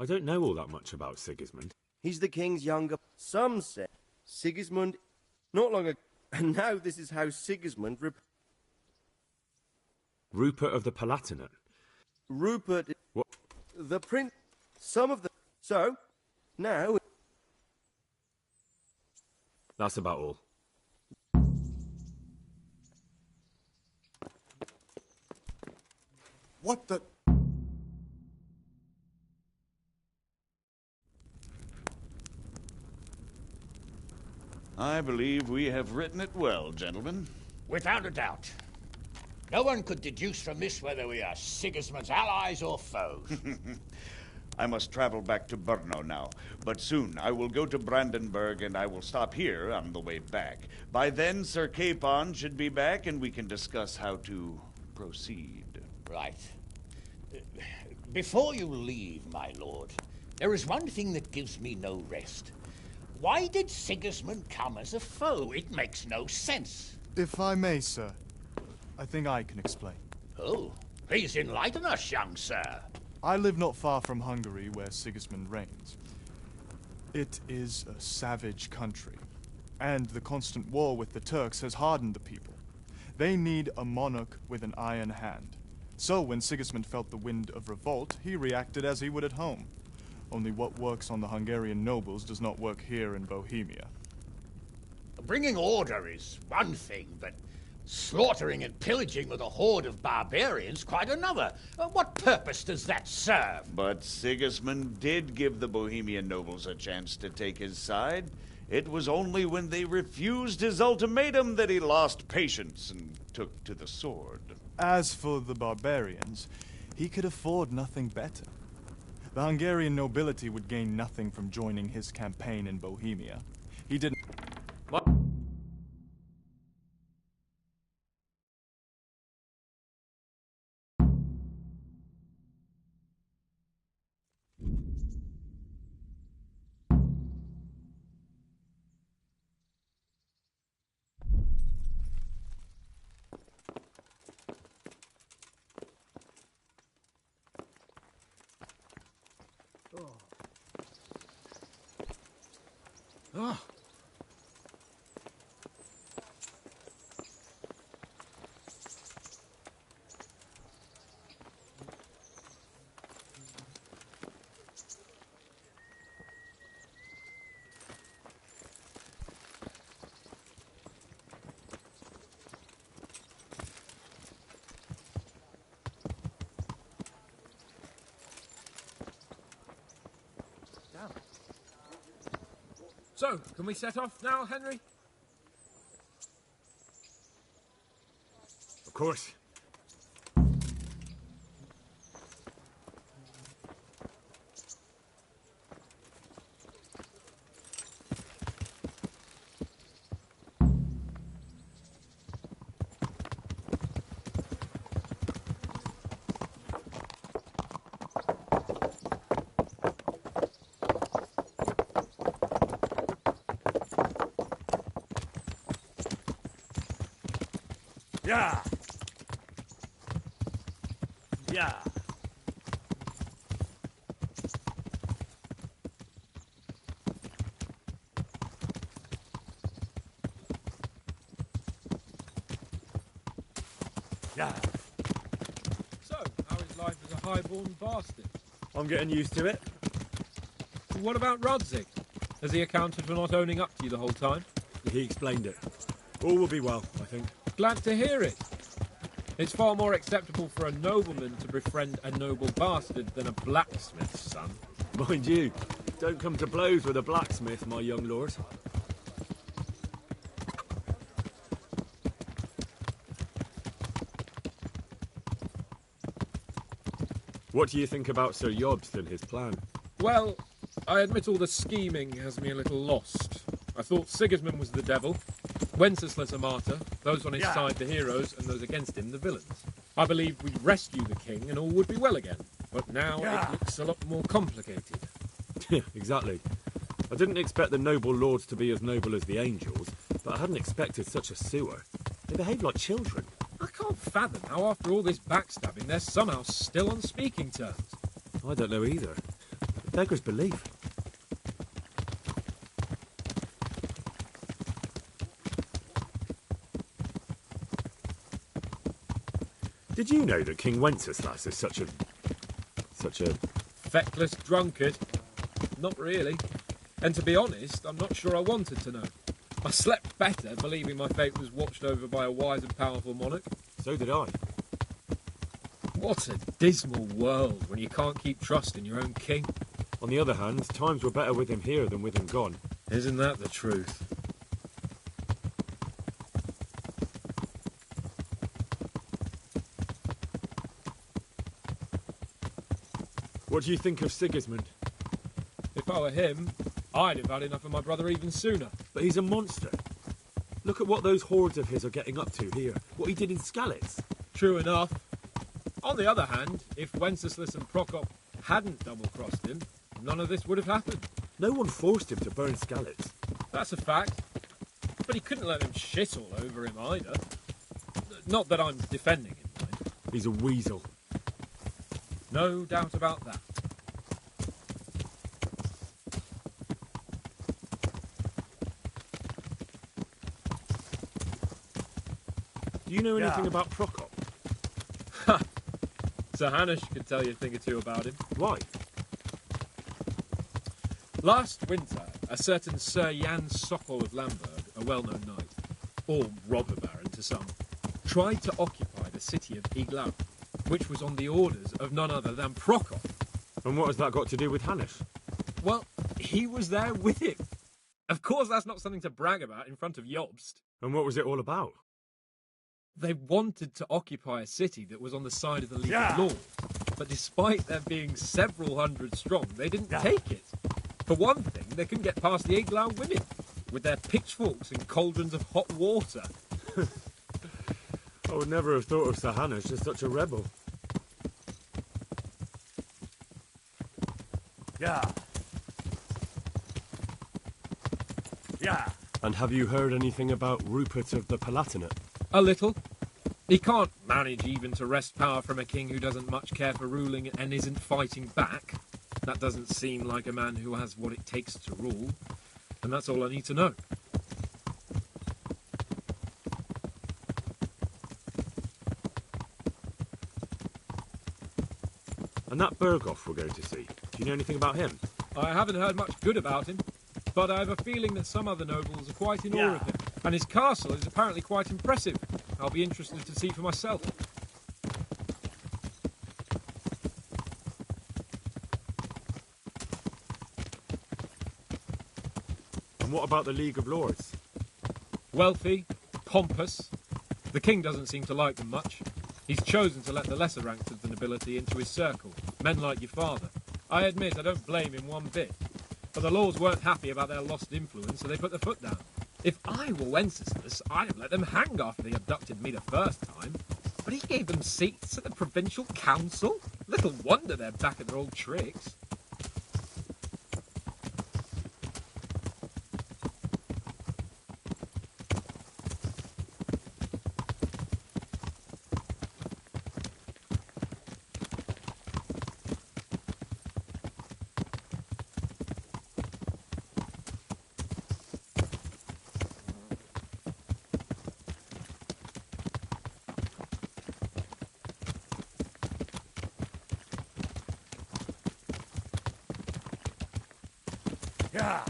I don't know all that much about Sigismund. He's the king's younger... Some say Sigismund... Not long ago... And now this is how Sigismund... Rupert of the Palatinate. Rupert... What? The prince... Some of the... So, now... That's about all. What the... I believe we have written it well, gentlemen. Without a doubt. No one could deduce from this whether we are Sigismund's allies or foes. I must travel back to Brno now, but soon I will go to Brandenburg and I will stop here on the way back. By then, Sir Capon should be back and we can discuss how to proceed. Right. Before you leave, my lord, there is one thing that gives me no rest. Why did Sigismund come as a foe? It makes no sense. If I may, sir, I think I can explain. Oh, please enlighten us, young sir. I live not far from Hungary, where Sigismund reigns. It is a savage country, and the constant war with the Turks has hardened the people. They need a monarch with an iron hand. So when Sigismund felt the wind of revolt, he reacted as he would at home. Only what works on the Hungarian nobles does not work here in Bohemia. Bringing order is one thing, but slaughtering and pillaging with a horde of barbarians quite another. What purpose does that serve? But Sigismund did give the Bohemian nobles a chance to take his side. It was only when they refused his ultimatum that he lost patience and took to the sword. As for the barbarians, he could afford nothing better. The Hungarian nobility would gain nothing from joining his campaign in Bohemia. He didn't... What? Oh. So, can we set off now, Henry? Of course. Yeah. Yeah. Yeah. So, how is life as a highborn bastard? I'm getting used to it. What about Rodzig? Has he accounted for not owning up to you the whole time? He explained it. All will be well, I think. Glad to hear it. It's far more acceptable for a nobleman to befriend a noble bastard than a blacksmith's son. Mind you, don't come to blows with a blacksmith, my young lord. What do you think about Sir Jobst and his plan? Well, I admit all the scheming has me a little lost. I thought Sigismund was the devil, Wenceslas a martyr, those on his side the heroes, and those against him the villains. I believed we'd rescue the king and all would be well again. But now it looks a lot more complicated. Yeah, exactly. I didn't expect the noble lords to be as noble as the angels, but I hadn't expected such a sewer. They behave like children. I can't fathom how after all this backstabbing they're somehow still on speaking terms. I don't know either. Beggar's belief. Did you know that King Wenceslas is such a... Feckless drunkard? Not really. And to be honest, I'm not sure I wanted to know. I slept better believing my fate was watched over by a wise and powerful monarch. So did I. What a dismal world when you can't keep trust in your own king. On the other hand, times were better with him here than with him gone. Isn't that the truth? What do you think of Sigismund? If I were him, I'd have had enough of my brother even sooner. But he's a monster. Look at what those hordes of his are getting up to here. What he did in Skalitz. True enough. On the other hand, if Wenceslas and Prokop hadn't double-crossed him, none of this would have happened. No one forced him to burn Skalitz. That's a fact. But he couldn't let them shit all over him either. Not that I'm defending him, mind. He's a weasel. No doubt about that. Do you know anything about Prokop? Sir Hanush could tell you a thing or two about him. Why? Last winter, a certain Sir Jan Sokol of Lamberg, a well-known knight, or robber baron to some, tried to occupy the city of Iglau, which was on the orders of none other than Prokop. And what has that got to do with Hanush? Well, he was there with him. Of course, that's not something to brag about in front of Jobst. And what was it all about? They wanted to occupy a city that was on the side of the League of Lords, but despite there being several hundred strong, they didn't take it. For one thing, they couldn't get past the Iglau women, with their pitchforks and cauldrons of hot water. I would never have thought of Sir Hanush as such a rebel. Yeah. And have you heard anything about Rupert of the Palatinate? A little. He can't manage even to wrest power from a king who doesn't much care for ruling and isn't fighting back. That doesn't seem like a man who has what it takes to rule. And that's all I need to know. And that Berghoff we're going to see, do you know anything about him? I haven't heard much good about him, but I have a feeling that some other nobles are quite in awe of him. And his castle is apparently quite impressive. I'll be interested to see for myself. And what about the League of Lords? Wealthy, pompous. The king doesn't seem to like them much. He's chosen to let the lesser ranks of the nobility into his circle, men like your father. I admit I don't blame him one bit. But the lords weren't happy about their lost influence, so they put their foot down. If I were Wenceslas, I'd have let them hang after they abducted me the first time. But he gave them seats at the provincial council? Little wonder they're back at their old tricks. Yeah.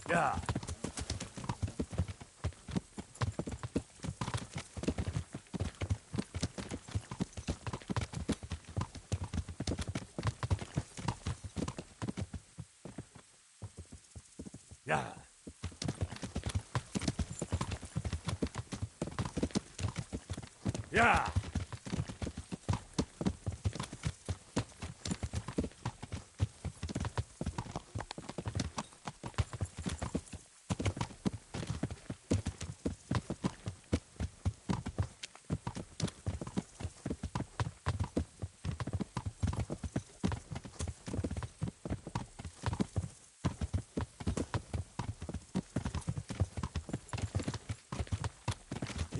Yeah. Yeah. Yeah.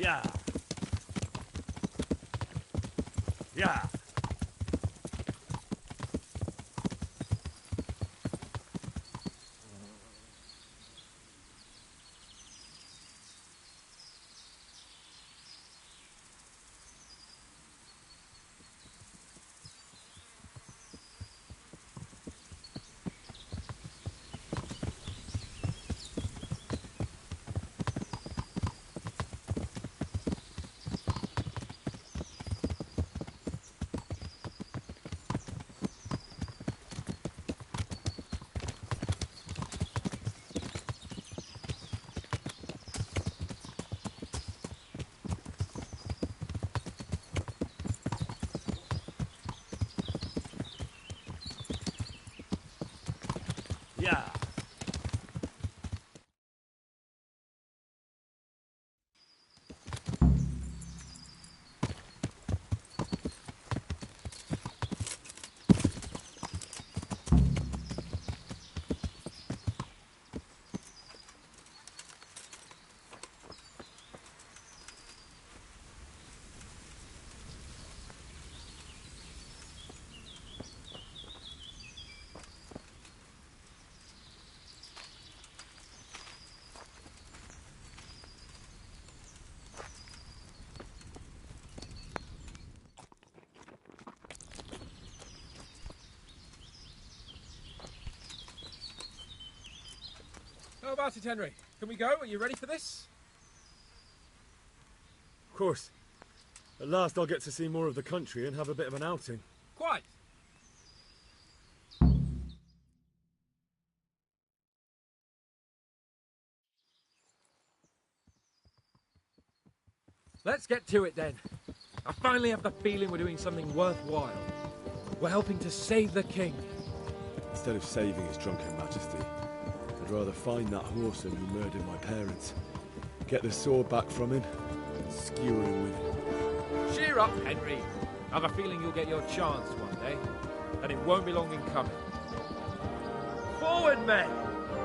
Yeah. Yeah. Yeah. How about it, Henry? Can we go? Are you ready for this? Of course. At last I'll get to see more of the country and have a bit of an outing. Quite. Let's get to it then. I finally have the feeling we're doing something worthwhile. We're helping to save the king. Instead of saving his drunken majesty, I'd rather find that whoreson who murdered my parents, get the sword back from him, and skewer him with it. Cheer up, Henry. I have a feeling you'll get your chance one day, and it won't be long in coming. Forward, men!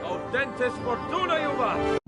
Audentes fortuna juvat!